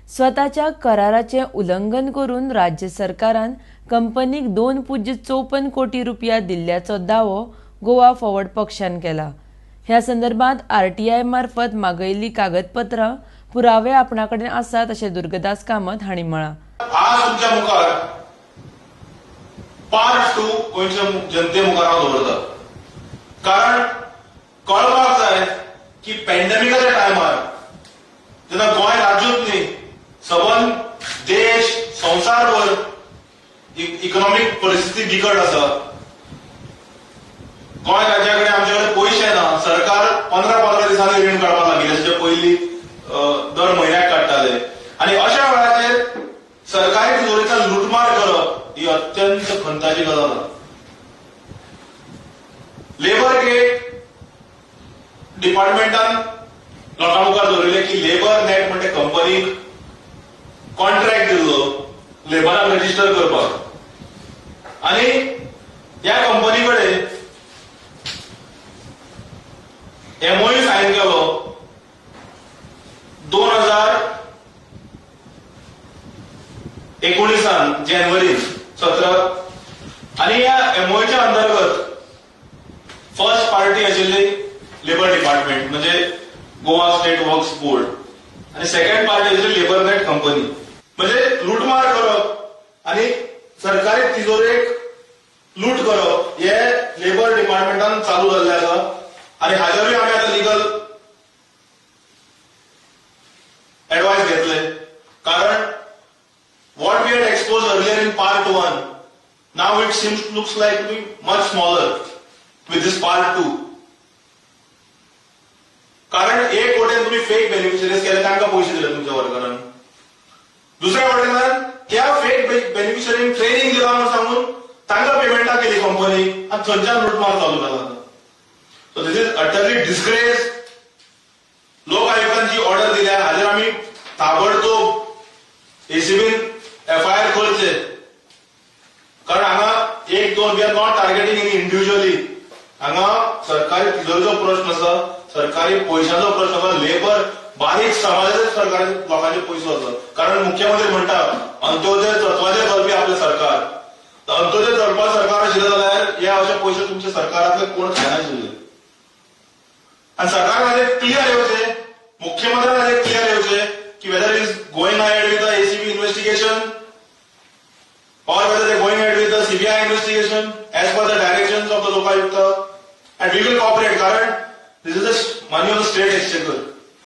स्वताच्या कराराचे उल्लंघन करून राज्य सरकारान कंपनीक 2.54 कोटी रुपया दिल्ल्याचो दावो गोवा फॉरवर्ड पक्षान केला। ह्या संदर्भात आरटीआय मार्फत मागयल्ली कागदपत्रां पुरावे आपणा कडेन आसात अशें दुर्गदास कामत हांणी म्हळां। आज तुमच्या मुखार पार्ट 2 गोंयच्या जनते मुखार हांव दवरता, कारण कळपाक जाय की पॅन्डेमिकाच्या टायमार जेन्ना गोंय राज्यूच न्ही सबंद देश संवसारभर इकॉनॉमिक परिस्थिती बिकट आसा। गोंय राज्या कडेन आमचे कडेन पयशे ना, सरकार 15 दिसांनी रीण काडपाक लागिल्ले, जशें पयलीं दर म्हयन्याक काडटाले, आनी अशा वेळाचेर सरकारी तिजोरींतल्यान लुटमार करप ही अत्यंत खंताची गजाल आसा। लेबर गेट डिपार्टमेंटान लोकां मुखार दवरिल्ले की लेबर नेट म्हणजे कंपनीक कॉन्ट्रॅक्ट दिल्लो लेबराक रजिस्टर करपाक, आनी ह्या कंपनी कडेन एमओयू सायन केलो 2019 जानेवारी 17, आनी ह्या एमओयूच्या अंतर्गत फर्स्ट पार्टी आशिल्ली लेबर डिपार्टमेंट म्हणजे गोवा स्टेट वर्क्स बोर्ड, आणि सेकंड पार्टी आशिल्ली लेबर नेट कंपनी। म्हणजे लुटमार करप आनी सरकारी तिजोरेक लूट करप हे लेबर डिपार्टमेंटान चालू जाल्ले आसा, आनी हाजेरूय आमी आतां लिगल एडवायस घेतले, कारण what we had exposed earlier in part 1, now it looks like to be much smaller with this part 2. कारण एक वटेन तुम्ही फेक बेनिफिशरीज केले, तांकां पयशे दिले तुमच्या वर्करांनी, दुसऱ्या वटेन त्या फेक बेनिफिशरींक ट्रेनिंग दिला म्हणून सांगून तांकां पेमेंटां केली कंपनी, आनी थंयच्यान लुटमार चालू जाला। So this is utterly disgrace. लोक आयुक्तान जी ऑर्डर दिल्या हाजेर आमी ताबडतोब एसीबीन एफआयआर करचे, कारण हांगा 1-2 we are not targeting any individually, हांगा सरकारी तिजोरीचो प्रश्न आसा, सरकारी पयशांचो प्रश्न आसा, लेबर बारीक समाजाचे सरकारी लोकांचे पयसो आसा। कारण मुख्यमंत्री म्हणटा अंत्योदय तत्वाचेर चलपी आपले सरकार, अंत्योदय चलपा सरकार आशिल्लें जाल्यार हे अशे पयशे तुमच्या सरकारांतले कोण खायनाशिल्ले, आनी सरकार क्लियर येवचे, मुख्यमंत्री